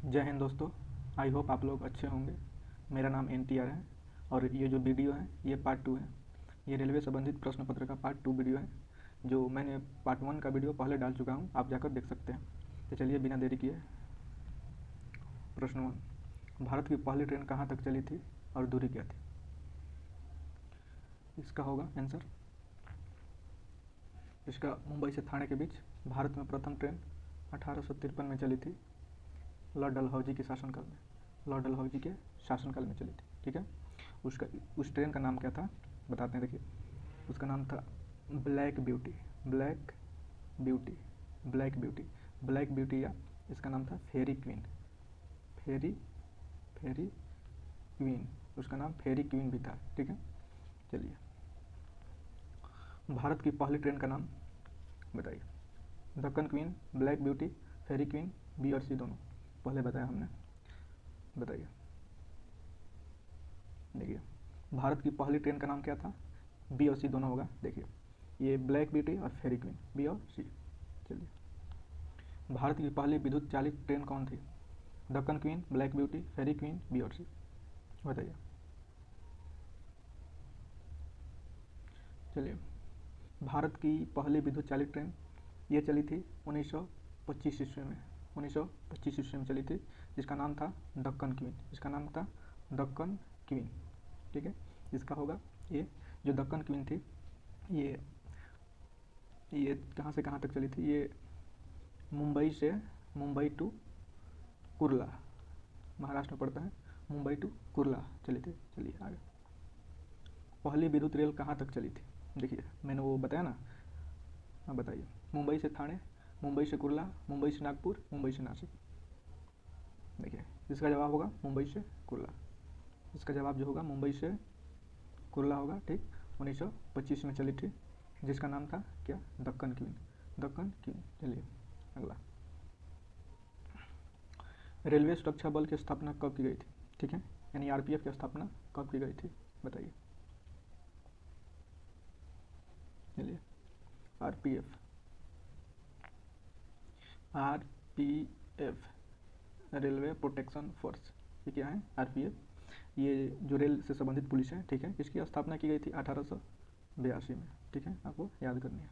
जय हिंद दोस्तों। I hope आप लोग अच्छे होंगे। मेरा नाम NTR है और ये जो वीडियो है ये पार्ट 2 है। ये रेलवे संबंधित प्रश्न पत्र का पार्ट 2 वीडियो है, जो मैंने पार्ट 1 का वीडियो पहले डाल चुका हूँ, आप जाकर देख सकते हैं। तो चलिए बिना देरी किए प्रश्न 1, भारत की पहली ट्रेन कहाँ तक चली थी और दूरी क्या थी? इसका होगा आंसर, इसका मुंबई से थाने के बीच भारत में प्रथम ट्रेन 1853 में चली थी, लॉर्ड डलहौजी के शासनकाल में। लॉर्ड डलहौजी के शासनकाल में चली थी, ठीक है। उस ट्रेन का नाम क्या था बताते हैं। देखिए, उसका नाम था black beauty. Black beauty, black beauty, black beauty, या इसका नाम था फेरी क्वीन। फेरी फेरी क्वीन, उसका नाम फेरी क्वीन भी था, ठीक है। चलिए, भारत की पहली ट्रेन का नाम बताइए। दक्कन क्वीन, ब्लैक ब्यूटी, फेरी क्वीन, बी और सी दोनों पहले बताया हमने, बताइए। देखिए, भारत की पहली ट्रेन का नाम क्या था? बी और सी दोनों होगा। देखिए, ये ब्लैक ब्यूटी और फेरी क्वीन, बी और सी। चलिए, भारत की पहली विद्युत चालित ट्रेन कौन थी? दक्कन क्वीन, ब्लैक ब्यूटी, फेरी क्वीन, बी और सी, बताइए। चलिए, भारत की पहली विद्युत चालित ट्रेन ये चली थी 1925 ईस्वी में। 1925 ईस्वी में चली थी, जिसका नाम था दक्कन क्वीन। इसका नाम था दक्कन क्वीन, ठीक है। इसका होगा ये जो दक्कन क्वीन थी, ये कहाँ से कहाँ तक चली थी? ये मुंबई टू कुर्ला, महाराष्ट्र में पड़ता है, मुंबई टू कुर्ला चली थी। चलिए आगे, पहली विद्युत रेल कहाँ तक चली थी? देखिए, मैंने वो बताया ना, अब बताइए। मुंबई से थाने, मुंबई से कुर्ला, मुंबई से नागपुर, मुंबई से नासिक। देखिए, इसका जवाब होगा मुंबई से कुर्ला। इसका जवाब जो होगा मुंबई से कुर्ला होगा, ठीक। 1925 में चली थी, जिसका नाम था क्या? Deccan queen, Deccan queen. चलिए अगला, रेलवे सुरक्षा बल की स्थापना कब की गई थी? ठीक है, यानी RPF की स्थापना कब की गई थी बताइए। चलिए, RPF रेलवे प्रोटेक्शन फोर्स, ये क्या है? RPF, ये जो रेल से संबंधित पुलिस है, ठीक है। इसकी स्थापना की गई थी 1882 में, ठीक है, आपको याद करनी है।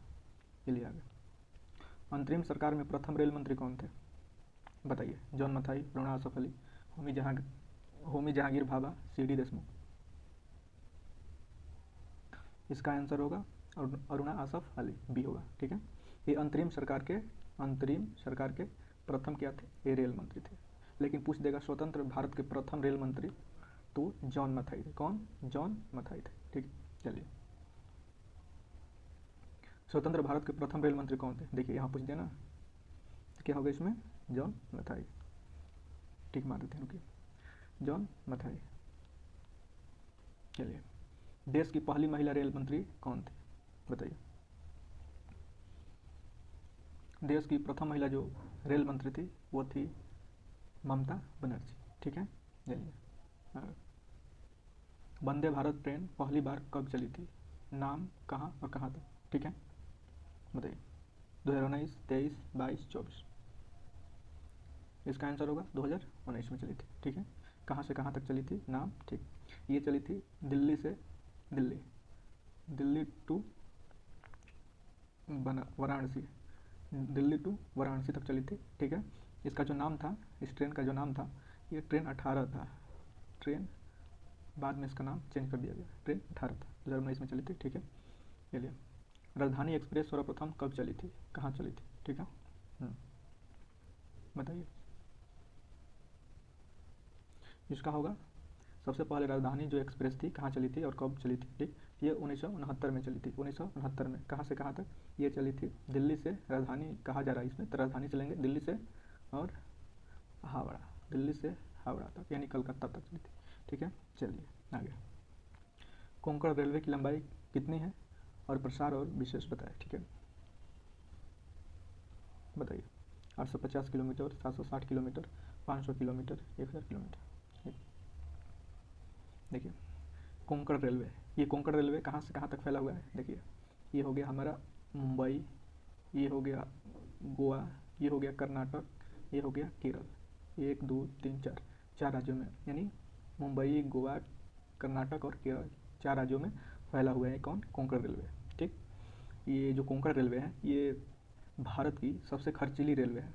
चलिए आगे, अंतरिम सरकार में प्रथम रेल मंत्री कौन थे बताइए। John Mathai, Aruna Asaf Ali, Homi Jahangir Bhabha, CD Deshmukh. इसका आंसर होगा अरुणा आसफ अली, बी होगा, ठीक है। ये अंतरिम सरकार के प्रथम क्या थे? ये रेल मंत्री थे। लेकिन पूछ देगा स्वतंत्र भारत के प्रथम रेल मंत्री, तो जॉन मथाई थे। कौन? जॉन मथाई थे, ठीक। चलिए, स्वतंत्र भारत के प्रथम रेल मंत्री कौन थे? देखिए, यहाँ पूछ देना तो क्या होगा इसमें? जॉन मथाई, ठीक मान देते हैं, रुकिए, जॉन मथाई। चलिए, देश की पहली महिला रेल मंत्री कौन थी बताइए। देश की प्रथम महिला जो रेल मंत्री थी वो थी ममता बनर्जी, ठीक है। चलिए, वंदे भारत ट्रेन पहली बार कब चली थी? नाम, कहाँ और कहाँ तक, ठीक है, बताइए। 2019, 23, 22, 24। इसका आंसर होगा 2019 में चली थी, ठीक है। कहाँ से कहाँ तक चली थी? नाम, ठीक। ये चली थी दिल्ली से दिल्ली टू वाराणसी, दिल्ली टू वाराणसी तक चली थी, ठीक है। इसका जो नाम था, इस ट्रेन का जो नाम था, ये ट्रेन 18 था। ट्रेन बाद में इसका नाम चेंज कर दिया गया, ट्रेन 18 था, 2019 में चली थी, ठीक है। चलिए, राजधानी एक्सप्रेस सर्वप्रथम कब चली थी, कहाँ चली थी, ठीक है, बताइए। इसका होगा सबसे पहले राजधानी जो एक्सप्रेस थी कहाँ चली थी और कब चली थी, ठीक। ये 1969 में चली थी। 1969 में कहाँ से कहाँ तक ये चली थी? दिल्ली से, राजधानी कहा जा रहा है इसमें, तो राजधानी चलेंगे दिल्ली से और हावड़ा, दिल्ली से हावड़ा तक, यानी कलकत्ता तक चली थी, ठीक है। चलिए आगे, कोंकण रेलवे की लंबाई कितनी है और प्रसार और विशेष बताएं, ठीक है, बताइए। 850 किलोमीटर, 760 किलोमीटर, 500 किलोमीटर, 1000 किलोमीटर। देखिए, कोंकण रेलवे, ये कोंकण रेलवे कहाँ से कहाँ तक फैला हुआ है? देखिए, ये हो गया हमारा मुंबई, ये हो गया गोवा, ये हो गया कर्नाटक, ये हो गया केरल, 1 2 3 4 4 राज्यों में, यानी मुंबई, गोवा, कर्नाटक और केरल 4 राज्यों में फैला हुआ है कौन, कोंकण रेलवे। ठीक, ये जो कोंकण रेलवे है ये भारत की सबसे खर्चीली रेलवे है,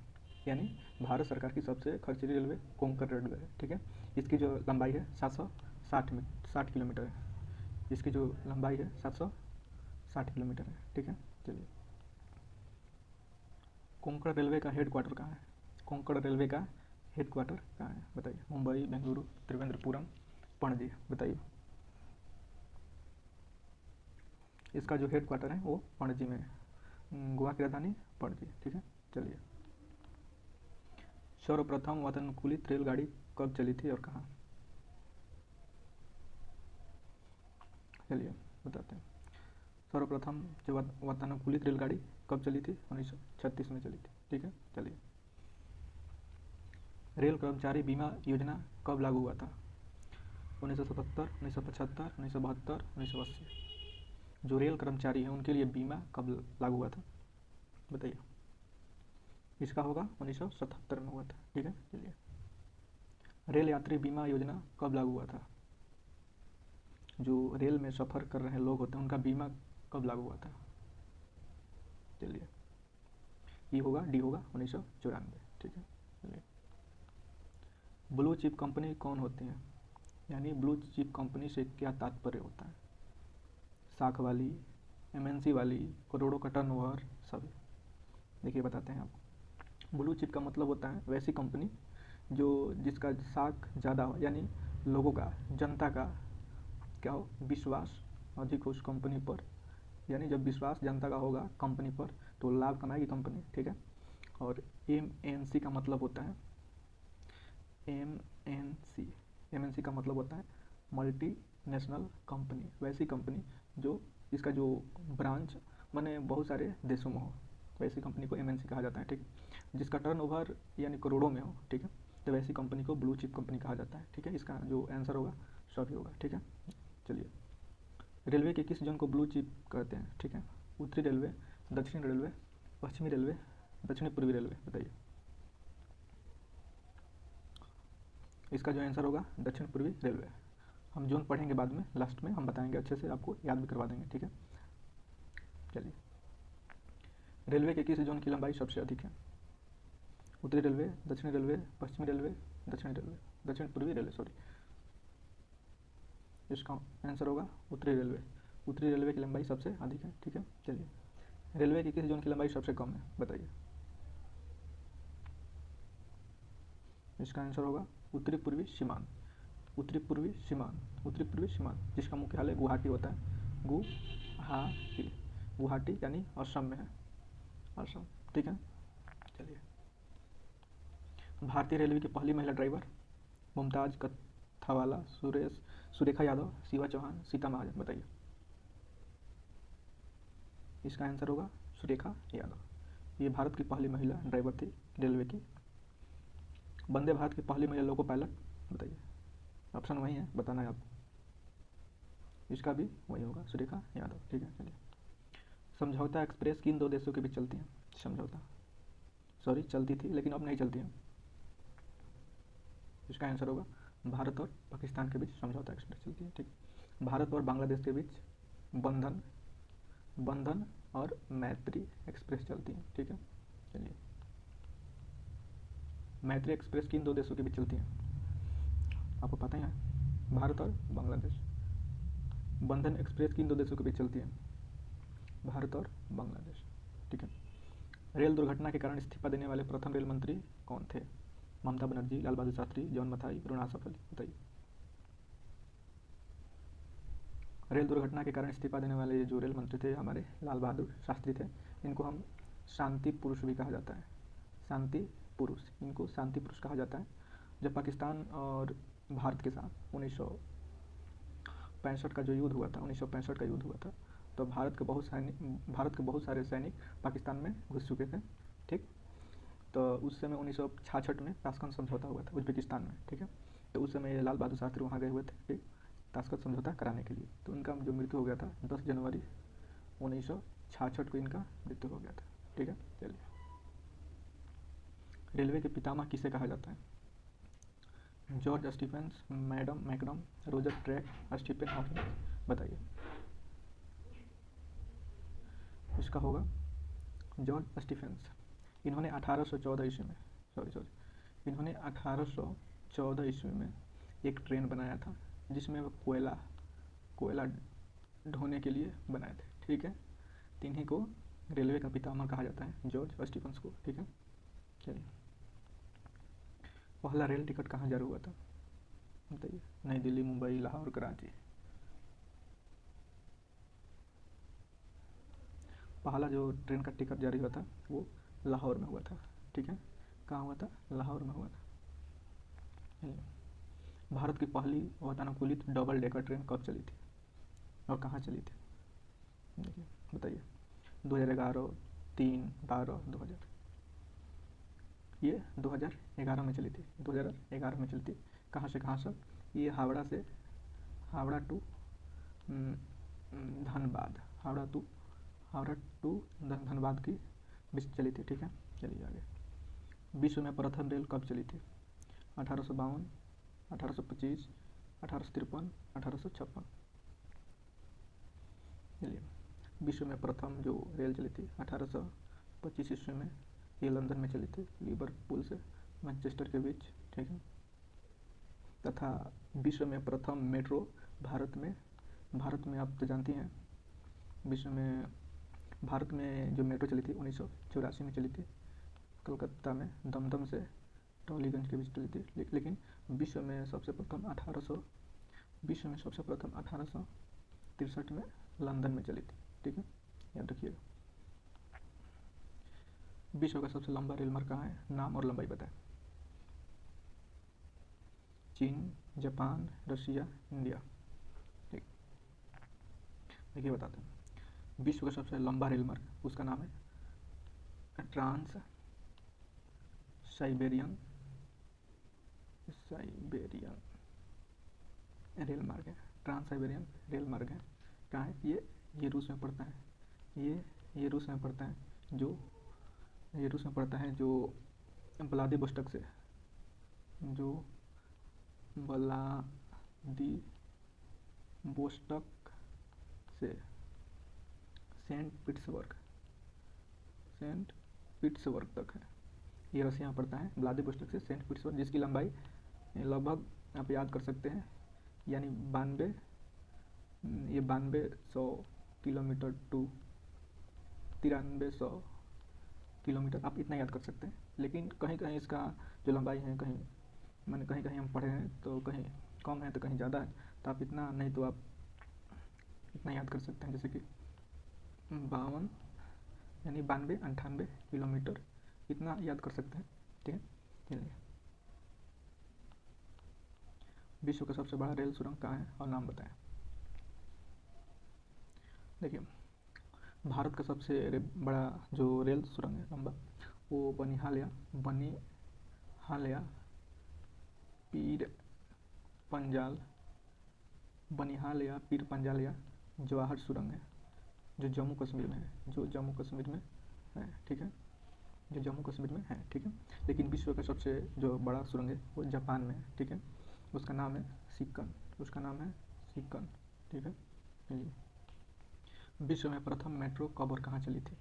यानी भारत सरकार की सबसे खर्चीली रेलवे कोंकण रेलवे है। ठीक है, इसकी जो लंबाई है 760 किलोमीटर है। इसकी जो लंबाई है 760 किलोमीटर है। ठीक है, चलिए कोंकण रेलवे का हेड क्वार्टर कहाँ है, कोंकण रेलवे का हेड क्वार्टर कहाँ है बताइए। मुंबई, बेंगलुरु, त्रिवेंद्रपुरम, पणजी, बताइए। इसका जो हेड क्वार्टर है वो पणजी में है, गोवा की राजधानी पणजी। ठीक है, चलिए सर्वप्रथम वातानुकूलित रेलगाड़ी कब चली थी और कहाँ, चलिए बताते हैं। सर्वप्रथम जो वातानुकूलित रेलगाड़ी कब चली थी, 1936 में चली थी। ठीक है, चलिए रेल कर्मचारी बीमा योजना कब लागू हुआ था, 1977, 1975, 1972, 1980। जो रेल कर्मचारी हैं उनके लिए बीमा कब लागू हुआ था बताइए। इसका होगा 1977 में हुआ था। ठीक है, चलिए रेल यात्री बीमा योजना कब लागू हुआ था, जो रेल में सफ़र कर रहे लोग होते हैं उनका बीमा कब लागू हुआ था, चलिए ई होगा, डी होगा 1994। ठीक है, चलिए ब्लू चिप कंपनी कौन होती है, यानी ब्लू चिप कंपनी से क्या तात्पर्य होता है, साख वाली, एमएनसी वाली, करोड़ों का टर्नओवर, सभी। देखिए बताते हैं आपको। ब्लू चिप का मतलब होता है वैसी कंपनी जो जिसका साख ज़्यादा हो, यानी लोगों का, जनता का क्या हो, विश्वास अधिक हो उस कंपनी पर, यानी जब विश्वास जनता का होगा कंपनी पर तो लाभ कमाएगी कंपनी। ठीक है, और एमएनसी का मतलब होता है एमएनसी का मतलब होता है मल्टी नेशनल कंपनी, वैसी कंपनी जो इसका जो ब्रांच माने बहुत सारे देशों में हो, वैसी कंपनी को एमएनसी कहा जाता है। ठीक है, जिसका टर्नओवर यानी करोड़ों में हो। ठीक है, तो वैसी कंपनी को ब्लू चिप कंपनी कहा जाता है। ठीक है, इसका जो आंसर होगा सभी होगा। ठीक है, चलिए रेलवे के किस जोन को ब्लू चिप कहते हैं। ठीक है, उत्तरी रेलवे, दक्षिण रेलवे, पश्चिमी रेलवे, दक्षिण पूर्वी रेलवे, बताइए। इसका जो आंसर होगा दक्षिण पूर्वी रेलवे। हम जोन पढ़ेंगे बाद में, लास्ट में हम बताएंगे, अच्छे से आपको याद भी करवा देंगे। ठीक है, चलिए रेलवे के किस जोन की लंबाई सबसे अधिक है, उत्तरी रेलवे, दक्षिण रेलवे, पश्चिमी रेलवे, दक्षिण पूर्वी रेलवे, सॉरी। इसका आंसर होगा उत्तरी रेलवे। उत्तरी रेलवे की लंबाई सबसे अधिक है। ठीक है, चलिए रेलवे की किस जोन की लंबाई सबसे कम है बताइए। इसका आंसर होगा उत्तरी पूर्वी सीमांत, उत्तरी पूर्वी सीमांत, उत्तरी पूर्वी सीमांत, जिसका मुख्यालय गुवाहाटी होता है, गुवाहाटी यानी असम में है, असम। ठीक है, चलिए भारतीय रेलवे की पहली महिला ड्राइवर, मुमताज़ कथावाला, सुरेखा यादव, शिवा चौहान, सीता महाजन, बताइए। इसका आंसर होगा सुरेखा यादव। ये भारत की पहली महिला ड्राइवर थी रेलवे की। वंदे भारत की पहली महिला लोको पायलट, बताइए। ऑप्शन वही है, बताना है आपको। इसका भी वही होगा, सुरेखा यादव। ठीक है, चलिए समझौता एक्सप्रेस किन दो देशों के बीच चलती है, समझौता, सॉरी चलती थी लेकिन अब नहीं चलती है। इसका आंसर होगा भारत और पाकिस्तान के बीच समझौता एक्सप्रेस चलती है। ठीक, भारत और बांग्लादेश के बीच बंधन और मैत्री एक्सप्रेस चलती है। ठीक है, चलिए मैत्री एक्सप्रेस किन दो देशों के बीच चलती है, आपको पता ही है, भारत और बांग्लादेश। बंधन एक्सप्रेस किन दो देशों के बीच चलती है, भारत और बांग्लादेश। ठीक है, रेल दुर्घटना के कारण इस्तीफा देने वाले प्रथम रेल मंत्री कौन थे, ममता बनर्जी, लाल बहादुर शास्त्री, जॉन मथाई, अरुणा सफल, बताइए। रेल दुर्घटना के कारण इस्तीफा देने वाले जो रेल मंत्री थे हमारे लाल बहादुर शास्त्री थे। इनको हम शांति पुरुष भी कहा जाता है, शांति पुरुष, इनको शांति पुरुष कहा जाता है। जब पाकिस्तान और भारत के साथ 1965 का जो युद्ध हुआ था, 1965 का युद्ध हुआ था, तो भारत के बहुत सारे सैनिक पाकिस्तान में घुस चुके थे। ठीक, तो उस समय 1966 में ताशकंद समझौता हुआ था उज्बेकिस्तान में। ठीक है, तो उस समय लाल बहादुर शास्त्री वहाँ गए हुए थे, ठीक, ताशकंद समझौता कराने के लिए। तो उनका जो मृत्यु हो गया था 10 जनवरी 1966 को इनका मृत्यु हो गया था। ठीक है, चलिए रेलवे के पितामह किसे कहा जाता है, George Stephens, madam McAdam, Roger track, Stephen Hawking. बताइए इसका होगा जॉर्ज स्टीफेंस। इन्होंने 1814 ईस्वी में इन्होंने 1814 ईस्वी में एक ट्रेन बनाया था जिसमें वो कोयला ढोने के लिए बनाए थे। ठीक है, तो इन्हीं को रेलवे का पितामह कहा जाता है, जॉर्ज स्टीफेंस को। ठीक है, चलिए पहला रेल टिकट कहाँ जारी हुआ था बताइए। नई दिल्ली, मुंबई, लाहौर, कराची। पहला जो ट्रेन का टिकट जारी हुआ था वो लाहौर में हुआ था। ठीक है, कहाँ हुआ था? लाहौर में हुआ था। भारत की पहली वातानुकूलित डबल डेकर ट्रेन कब चली थी और कहाँ चली थी? देखिए बताइए। 2011, 3, 12, 2000। ये 2011 में चली थी। 2011 में चली थी। कहाँ से कहाँ तक? ये हावड़ा टू धनबाद, हावड़ा टू धनबाद की बीच चली थी। ठीक है, चलिए आगे। विश्व में प्रथम रेल कब चली थी? 1852, 1825, 1853, 1856। चलिए, विश्व में प्रथम जो रेल चली थी 1825 ईस्वी में, ये लंदन में चली थी, लिवरपूल से मैनचेस्टर के बीच। ठीक है, तथा विश्व में प्रथम मेट्रो भारत में आप तो जानती हैं, विश्व में भारत में जो मेट्रो चली थी 1984 में चली थी, कलकत्ता में दमदम से टॉलीगंज के बीच चली थी। लेकिन विश्व में सबसे प्रथम 1863 में लंदन में चली थी। ठीक है, याद रखिएगा। विश्व का सबसे लंबा रेल मार्ग कहाँ है? नाम और लंबाई बताएं। चीन, जापान, रशिया, इंडिया। ठीक, देखिए बताते हैं। विश्व का सबसे लंबा रेल मार्ग, उसका नाम है ट्रांस साइबेरियन रेल मार्ग है। ट्रांस साइबेरियन रेल मार्ग है। कहाँ है ये रूस में पड़ता है। ये रूस में पड़ता है, जो व्लादिवोस्टॉक से सेंट पीटर्सबर्ग तक है। ये रसिया में पड़ता है, व्लादिवोस्टॉक से सेंट पीटर्सबर्ग, जिसकी लंबाई लगभग आप याद कर सकते हैं, यानी 9200 किलोमीटर टू 9300 किलोमीटर, आप इतना याद कर सकते हैं। लेकिन कहीं कहीं इसका जो लंबाई है, कहीं हम पढ़े हैं तो कहीं कम है तो कहीं ज़्यादा है, तो आप इतना नहीं तो आप इतना याद कर सकते हैं, जैसे कि 52 यानी 98 किलोमीटर, इतना याद कर सकते हैं। ठीक है, चलिए। विश्व का सबसे बड़ा रेल सुरंग कहाँ है और नाम बताएं। देखिए, भारत का सबसे बड़ा जो रेल सुरंग है लंबा, वो बनिहाल पीर पंजाल या जवाहर सुरंग है, जो जम्मू कश्मीर में है। ठीक है, जो जम्मू कश्मीर में है। ठीक है, लेकिन विश्व का सबसे जो बड़ा सुरंग है वो जापान में है। ठीक है, उसका नाम है सिक्कन। ठीक है, चलिए। विश्व में प्रथम मेट्रो कब और कहाँ चली थी?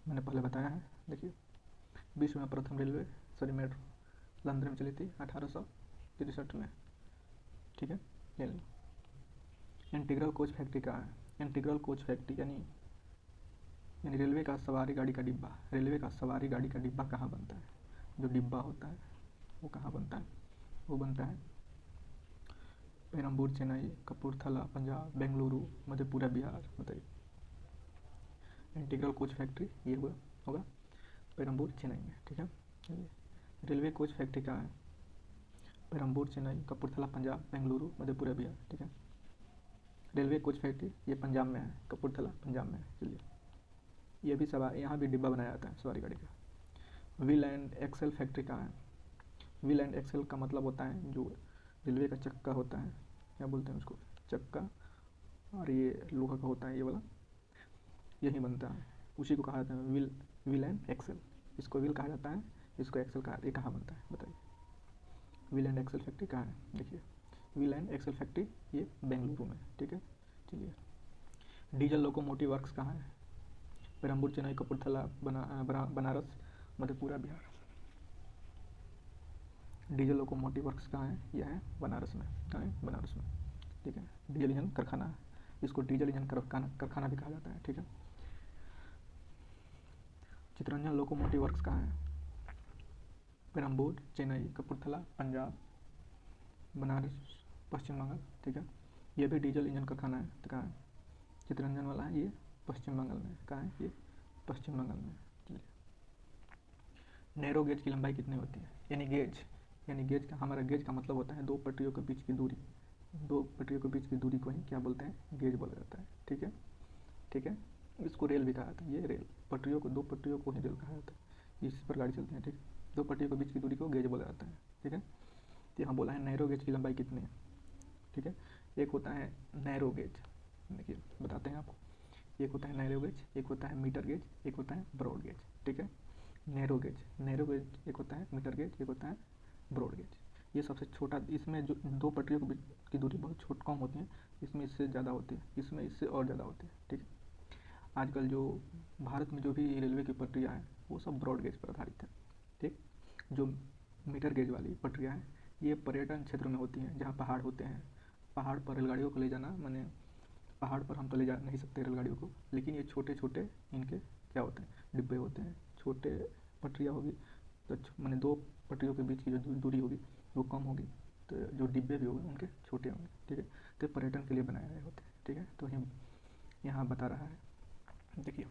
मैंने पहले बताया है। देखिए, विश्व में प्रथम मेट्रो लंदन में चली थी 1863 में। ठीक है, चलिए। इंटीग्रल कोच फैक्ट्री कहाँ है? इंटीग्रल कोच फैक्ट्री यानी रेलवे का सवारी गाड़ी का डिब्बा कहाँ बनता है? जो डिब्बा होता है वो कहाँ बनता है? वो बनता है पेरम्बूर, चेन्नई, कपूरथला पंजाब, बेंगलुरु, मधेपुरा बिहार। बताइए। इंटीग्रल कोच फैक्ट्री ये होगा पेरम्बूर, चेन्नई में। ठीक है, रेलवे कोच फैक्ट्री कहाँ है? पेरम्बूर, चेन्नई, कपूरथला पंजाब, बेंगलुरु, मधेपुरा बिहार। ठीक है, रेलवे कोच फैक्ट्री ये पंजाब में है, कपूरथला पंजाब में है। चलिए, ये भी यहाँ भी डिब्बा बनाया जाता है सवारी गाड़ी का। व्हील एंड एक्सेल फैक्ट्री कहाँ है? व्हील एंड एक्सेल का मतलब होता है जो रेलवे का चक्का होता है, क्या बोलते हैं उसको, चक्का, और ये लोहा का होता है, ये वाला, यही बनता है, उसी को कहा जाता है व्हील एंड एक्सेल। इसको व्हील कहा जाता है, इसको एक्सेल कहा, ये कहाँ बनता है बताइए। व्हील एंड एक्सेल फैक्ट्री कहाँ है, देखिए व्हील एंड एक्सेल फैक्ट्री ये बेंगलुरु में, ठीक है। चलिए, डीजल लोकोमोटिव वर्क्स कहाँ है, Perambur, Chennai, Kapurthala, Banaras, Madhepura, Bihar. Diesel locomotive works कहाँ है, यह है बनारस में, कहाँ है, बनारस में, ठीक है। डीजल इंजन कारखाना है, इसको डीजल इंजन कारखाना भी कहा जाता है, ठीक है। चितरंजन लोकोमोटिव वर्क्स कहाँ है, पेरम्बूर, चेन्नई, कपूरथला, पंजाब, बनारस, पश्चिम बंगाल, ठीक है। ये भी डीजल इंजन कारखाना है, तो कहाँ है, चितरंजन वाला है ये पश्चिम बंगाल में, कहाँ है ये पश्चिम बंगाल में। चलिए, नैरो गेज की लंबाई कितनी होती है, यानी गेज का, हमारा गेज का मतलब होता है दो पटरियों के बीच की दूरी, दो पटरियों के बीच की दूरी को ही क्या बोलते हैं, गेज बोला जाता है, ठीक है, ठीक है। इसको रेल भी कहा जाता है, ये रेल पटरियों को, दो पटरियों को ही रेल कहा जाता है, इस पर गाड़ी चलती है, ठीक है। दो पटरियों के बीच की दूरी को गेज बोला जाता है, ठीक है। तो यहाँ बोला है नैरो गेज की लंबाई कितनी है, ठीक है। एक होता है नैरो गेज, देखिए बताते हैं आपको, एक होता है नैरो गेज, एक होता है मीटर गेज, एक होता है ब्रॉड गेज, ठीक है। नैरो गेज एक होता है मीटर गेज, एक होता है ब्रॉड गेज। ये सबसे छोटा, इसमें जो दो पटरियों के बीच की दूरी बहुत कम होती है, इसमें इससे ज़्यादा होती है, इसमें इससे और ज़्यादा होती है, ठीक है। आजकल जो भारत में जो भी रेलवे की पटरियाँ हैं वो सब ब्रॉड गेज पर आधारित है, ठीक। जो मीटर गेज वाली पटरियाँ हैं ये पर्यटन क्षेत्र में होती हैं, जहाँ पहाड़ होते हैं, पहाड़ पर रेलगाड़ियों को ले जाना, माने पहाड़ पर हम तो ले जा नहीं सकते रेलगाड़ियों को, लेकिन ये छोटे छोटे इनके क्या होते हैं, डिब्बे होते हैं, छोटे पटरियाँ होगी तो माने दो पटरियों के बीच की जो दूरी होगी वो कम होगी, तो जो डिब्बे भी होंगे उनके छोटे होंगे, ठीक है। तो पर्यटन के लिए बनाए गए होते हैं, ठीक है। तो यहाँ बता रहा है, देखिए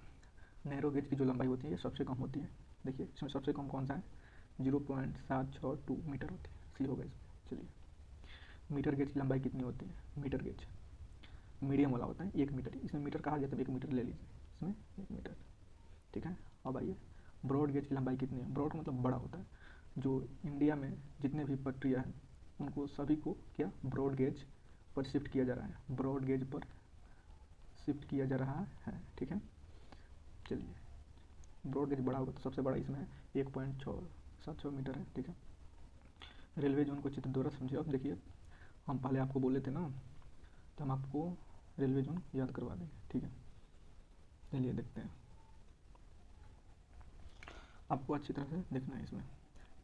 नैरो गेज की जो लंबाई होती है ये सबसे कम होती है, देखिए इसमें सबसे कम कौन सा है, 0.762 मीटर होती है, सी होगा इसमें। चलिए, मीटर गेज की लंबाई कितनी होती है, मीटर गेज मीडियम वाला होता है 1 मीटर, इसमें मीटर कहा गया तो 1 मीटर ले लीजिए, इसमें 1 मीटर, ठीक है। अब आइए ब्रॉड गेज की लंबाई कितनी है, ब्रॉड मतलब बड़ा होता है, जो इंडिया में जितने भी पटरियाँ हैं उनको सभी को क्या ब्रॉड गेज पर शिफ्ट किया जा रहा है, ब्रॉड गेज पर शिफ्ट किया जा रहा है, ठीक है। चलिए, ब्रॉड गेज बड़ा होगा तो सबसे बड़ा इसमें 1.676 मीटर है, ठीक है। रेलवे जोन को चित्र द्वारा समझिए, अब देखिए हम पहले आपको बोले थे ना, तो हम आपको रेलवे जोन याद करवा देंगे, ठीक है। चलिए देखते हैं, आपको अच्छी तरह से देखना है इसमें,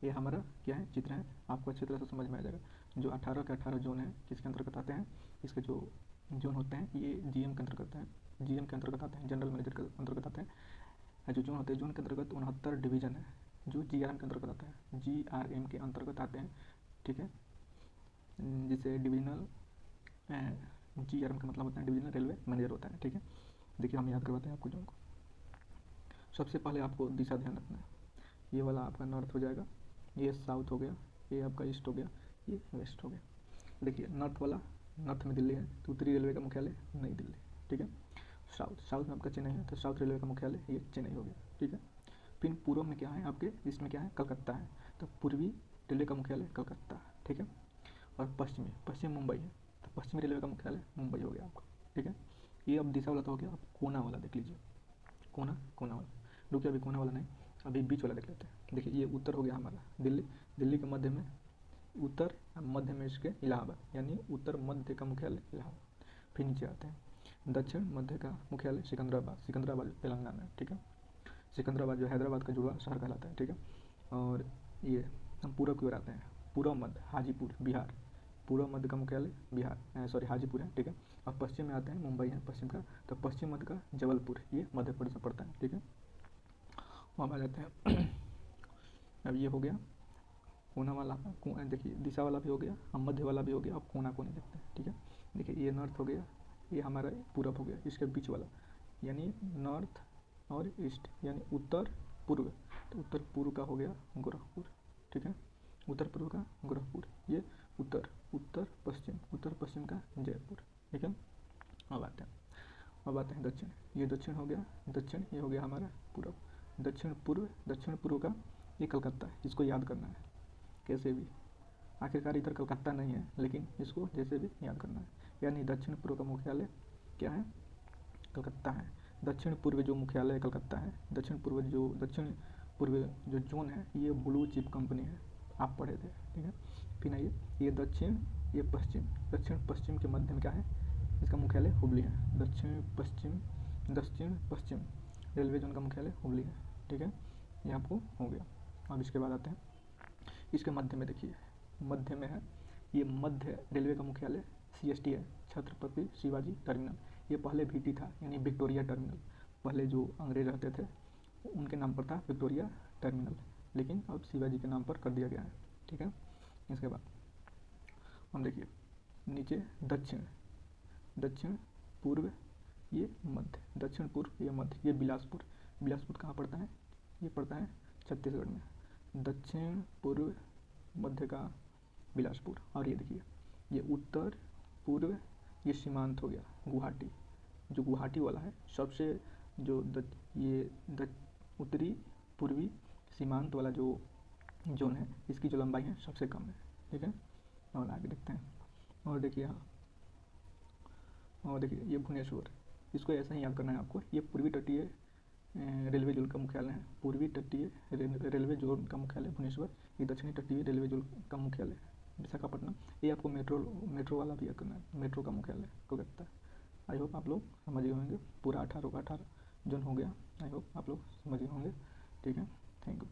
ये हमारा क्या है, चित्र है, आपको अच्छी तरह से समझ में आ जाएगा। जो 18 के 18 जोन है किसके अंतर्गत आते हैं, इसके जो जोन होते हैं ये जीएम के अंतर्गत है, जीएम के अंतर्गत आते हैं, जनरल मैनेजर के अंतर्गत आते हैं। जो जोन होते हैं, जोन के अंतर्गत 69 डिवीज़न है जो जीआरएम के अंतर्गत आता है, जीआरएम के अंतर्गत आते हैं, ठीक है। जिसे डिविजनल, जीआरएम का मतलब होता है डिविजनल रेलवे मैनेजर होता है, ठीक है। देखिए हम याद करवाते हैं आपको जोन को। सबसे पहले आपको दिशा ध्यान रखना है, ये वाला आपका नॉर्थ हो जाएगा, ये साउथ हो गया, ये आपका ईस्ट हो गया, ये वेस्ट हो गया। देखिए नॉर्थ वाला, नॉर्थ में दिल्ली है तो उत्तरी रेलवे का मुख्यालय नई दिल्ली, ठीक है। साउथ में आपका चेन्नई है तो साउथ रेलवे का मुख्यालय ये चेन्नई हो गया, ठीक है। फिर पूर्व में क्या है आपके, इसमें क्या है, कलकत्ता है, तो पूर्वी रेलवे का मुख्यालय कलकत्ता, ठीक है। और पश्चिम मुंबई है, तो पश्चिमी रेलवे का मुख्यालय मुंबई हो गया आपका, ठीक है। ये अब दिशा वाला तो हो गया, अब कोना वाला देख लीजिए, कोना वाला, रुकिए अभी कोना वाला नहीं, अभी बीच वाला देख लेते हैं। देखिए ये उत्तर हो गया हमारा दिल्ली के मध्य में, उत्तर मध्य में इसके इलाहाबाद, यानी उत्तर मध्य का मुख्यालय इलाहाबाद। फिर नीचे आते हैं, दक्षिण मध्य का मुख्यालय सिकंदराबाद तेलंगाना, ठीक है। सिकंदराबाद जो हैदराबाद का जुड़ा शहर कहलाता है, ठीक है। और ये हम पूर्व की ओर आते हैं, पूर्व मध्य हाजीपुर बिहार, पूर्व मध्य का मुख्यालय हाजीपुर है, ठीक है। और पश्चिम में आते हैं, मुंबई है पश्चिम का, तो पश्चिम मध्य का जबलपुर, ये मध्य प्रदेश में पड़ता है, ठीक है। वहाँ आ जाते हैं अब ये हो गया कोना वाला, देखिए दिशा वाला भी हो गया, अब मध्य वाला भी हो गया, अब कोना कोने देखते हैं, ठीक है। देखिए ये नॉर्थ हो गया, ये हमारा पूरब हो गया, इसके बीच वाला यानी नॉर्थ और ईस्ट यानी उत्तर पूर्व, तो उत्तर पूर्व का हो गया गोरखपुर, ठीक है। उत्तर पूर्व का गोरखपुर, ये उत्तर पश्चिम का जयपुर, ठीक है। अब आते हैं दक्षिण, ये दक्षिण हो गया, ये हो गया हमारा पूर्व, दक्षिण पूर्व का ये कलकत्ता है, इसको याद करना है कैसे भी, आखिरकार इधर कलकत्ता नहीं है लेकिन इसको जैसे भी याद करना है, यानी दक्षिण पूर्व का मुख्यालय क्या है, कलकत्ता है। दक्षिण पूर्व जो मुख्यालय कलकत्ता है, दक्षिण पूर्व जो जोन है ये ब्लू चिप कंपनी है, आप पढ़े थे, ठीक है। फिर आइए, ये दक्षिण, ये पश्चिम, दक्षिण पश्चिम के मध्य में क्या है, इसका मुख्यालय हुबली है। दक्षिण पश्चिम रेलवे जोन का मुख्यालय हुबली है, ठीक है, ये आपको हो गया। अब इसके बाद आते हैं इसके मध्य में, देखिए मध्य में है, ये मध्य रेलवे का मुख्यालय CST है, छत्रपति शिवाजी टर्मिनल। ये पहले VT था, यानी विक्टोरिया टर्मिनल। पहले जो अंग्रेज रहते थे उनके नाम पर था विक्टोरिया टर्मिनल, लेकिन अब शिवाजी के नाम पर कर दिया गया है, ठीक है। इसके बाद हम देखिए नीचे दक्षिण पूर्व, ये मध्य, दक्षिण पूर्व ये मध्य, ये बिलासपुर। बिलासपुर कहाँ पड़ता है, ये पड़ता है छत्तीसगढ़ में। दक्षिण पूर्व मध्य का बिलासपुर। और ये देखिए ये उत्तर पूर्व, ये सीमांत हो गया गुवाहाटी। जो गुवाहाटी वाला है सबसे जो उत्तरी पूर्वी सीमांत वाला जो जोन है, इसकी जो लंबाई है सबसे कम है, ठीक है। और आगे देखते हैं, और देखिए यहाँ, और देखिए ये भुवनेश्वर, इसको ऐसा ही याद करना है आपको। ये पूर्वी तटीय रेलवे जोन का मुख्यालय है, पूर्वी तटीय रेलवे जोन का मुख्यालय भुवनेश्वर। ये दक्षिणी तटीय रेलवे जोन का मुख्यालय विशाखापट्टनम। ये आपको मेट्रो वाला भी याद करना है, मेट्रो का मुख्यालय कोलकाता है। आई होप आप लोग समझ गए होंगे, पूरा 18 का 18 जोन हो गया। आई होप आप लोग समझ गए होंगे, ठीक है। Thank you.